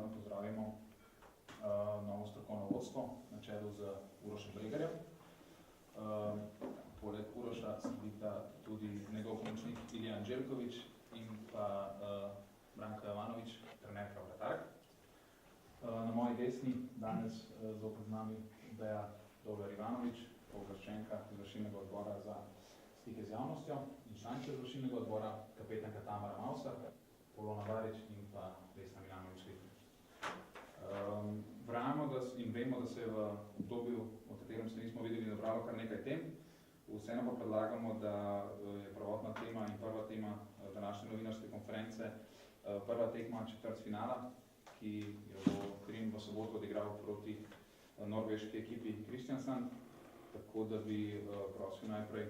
prisrčno pozdravimo novo strokovno vodstvo na čelu z Urošem Bregarjem. Poleg Uroša sedita tudi njegov pomočnik Ilija Anđelković in pa Branko Jovanović, trenerka vratark. Na moji desni danes zopet z nami Deja Dober Ivanović, pooblaščenka izvršilnega odbora za stike z javnostjo in članica izvršilnega odbora, kapetanka Tamara Mavsar, Polona Varič in pa Vesna Milanović-Litnik. Vemo, da se je v obdobju, o katerem se nismo videli, nabralo kar nekaj tem. Vseeno pa predlagamo, da je prvotna tema in prva tema današnje novinarske konference prva tekma četvrtfinala, ki jo bo Krim v soboto odigral proti norveški ekipi Kristiansand. Tako da bi prosil najprej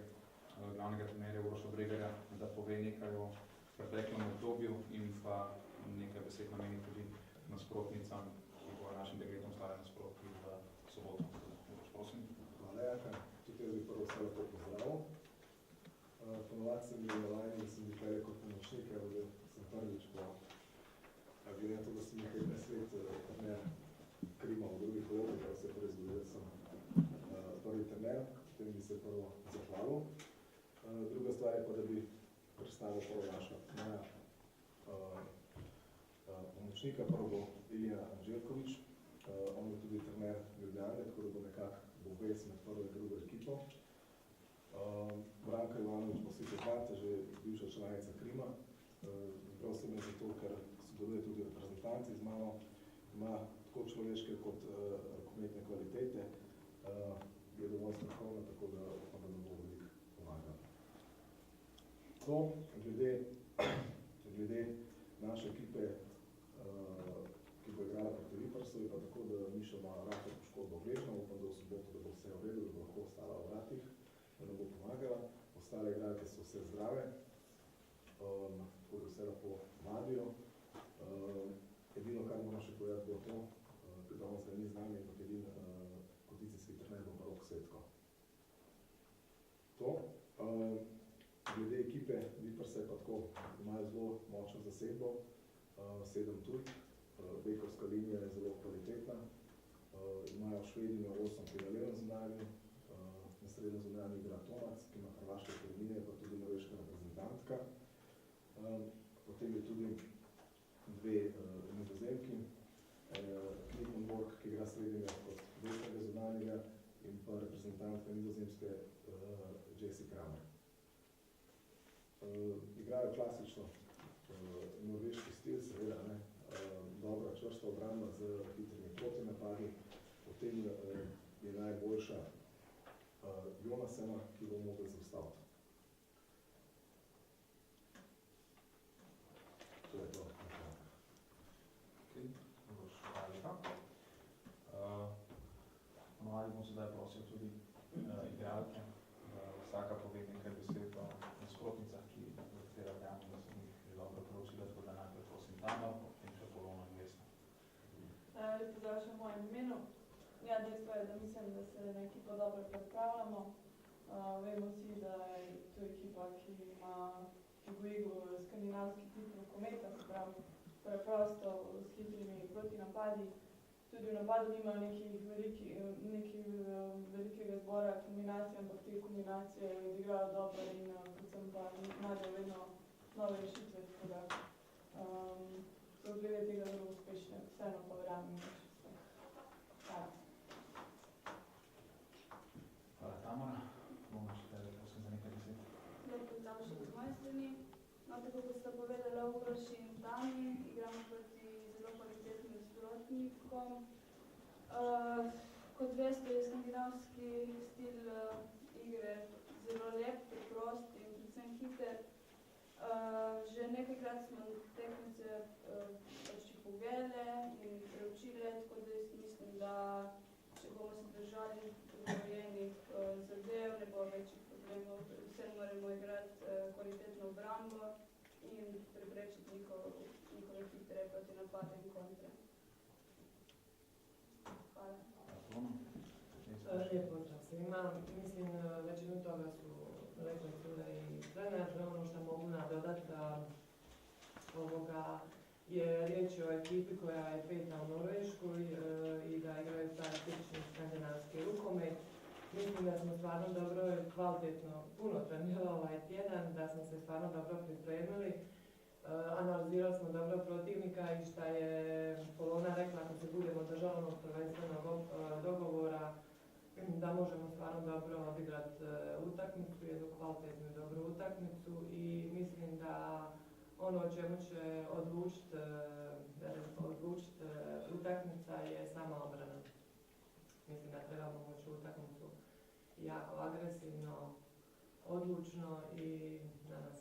glavnega trenerja Uroša Bregarja, da pove nekaj o preteklem obdobju in pa nekaj besed nameni tudi nasprotnicam, ki bo našim dekletom stale nasprotki v soboto. Uroš, prosim. Hvala, Jaka. Tudi jaz bi prvo vse lepo pozdravil. Ponovadi sem bil navajen, da sem bil tukaj kot pomočnik, da sem prvič po, glede na to, da sem nekaj 15 let trener Krima v drugih vlogah, da se prvi zgodil, da sem prvi trener, potem bi se prvo zahvalil. Druga stvar je pa, da bi predstavil prvo naša moja pomočnika, prvo bo Ilija Anđelković, on je tudi trener Ljubljane, tako da bo nekako vez med prvo in drugo ekipo. Branka Jovanović pa vsi poznate, že bivša članica Krima, prav sem je zato, ker sodeluje tudi reprezentanci z mano, ima tako človeške kot rokometne kvalitete, je dovolj strokovna, tako da upam, da nam bo veliko pomagala. To, glede naše ekipe, ki bo igrala proti Viparsu, je pa tako, da Miša ima rahlo poškodbo gležnja, upam, da v soboto, da bo vse v redu, da bo lahko ostala v vratih, da nam bo pomagala. Ostale igralke so vse zdrave, tako da vse lepo vadijo. Edino, kar moram še povedati, bo to, ker danes ga ni z nami, ampak edin kondicijski trener bo Rok Svetko. To. Glede ekipe Viparsa je pa tako, imajo zelo močno zasedbo, 7 tujk, bekovska linija je zelo kvalitetna, imajo Švedinjo 8, ki je na levem zunanju, na srednjem zunanju igra Tomac, ki ima hrvaške korenine, pa tudi norveška reprezentantka. Potem je tudi dve nizozemki, Knippenborg, ki igra srednjega kot desnega zunanjega, in pa reprezentantka nizozemske Jessie Kramer. Igrajo klasično norveški stil, seveda, dobra čvrsta obramba z hitrimi protinapadi, potem je najboljša Jonasena, ki bo mogel zaustaviti. To je to. Hvala lepa. Ponovadi bom sedaj prosil tudi igralke, da vsaka pove nekaj besed o nasprotnicah, ki katera verjamem, da sem jih že dobro poročila, tako da najprej prosim Tamar, potem še Polona in Vesna. Lep pozdrav še v mojem imenu. Ja, dejstvo je, da mislim, da se na ekipo dobro pripravljamo. Vemo vsi, da je to ekipa, ki ima v skandinavski tip rokometa, se pravi preprosto s hitrimi protinapadi. Tudi v napadu nimajo velikega zbora kombinacij, ampak te kombinacije odigrajo dobro in predvsem pa najdejo vedno nove rešitve, tako da so glede tega zelo uspešne, vseeno pa verjamem. Hvala. Hvala, Tamara. Bomo še tebe prosim za nekaj besed. Lep pozdrav še z moje strani. No, tako kot sta povedala Uroš in Tami, igramo proti zelo kvalitetnim nasprotnikom. Kot veste, je skandinavski stil igre zelo lep, preprost in predvsem hiter. Že nekajkrat smo tekmice pogledale in preučile, tako da jaz mislim, da če bomo se držali dogovorjenih zadev, ne bo večjih problemov. Vse moramo igrati kvalitetno obrambo in preprečiti njihove hitre protinapade in kontre. Hvala. Lijepo čas ima. Mislim, većinu toga su rekli i trener. Ono što mogu nadodati da je riječ o ekipi koja je peta u Norveškoj i da igraju taj tipični skandinavski rukomet. Mislim da smo stvarno dobro i kvalitetno puno trenirali ovaj tjedan, da smo se stvarno dobro pripremili. Analizirali smo dobro protivnika i šta je Polona rekla, ako se budemo držali onog prvenstvenog dogovora, da možemo stvarno dobro odigrati utakmicu, jednu kvalitetnu i dobru utakmicu i mislim da ono o čemu će odlučiti utakmica je sama obrana. Mislim da trebamo moći utakmicu jako agresivno, odlučno i da nas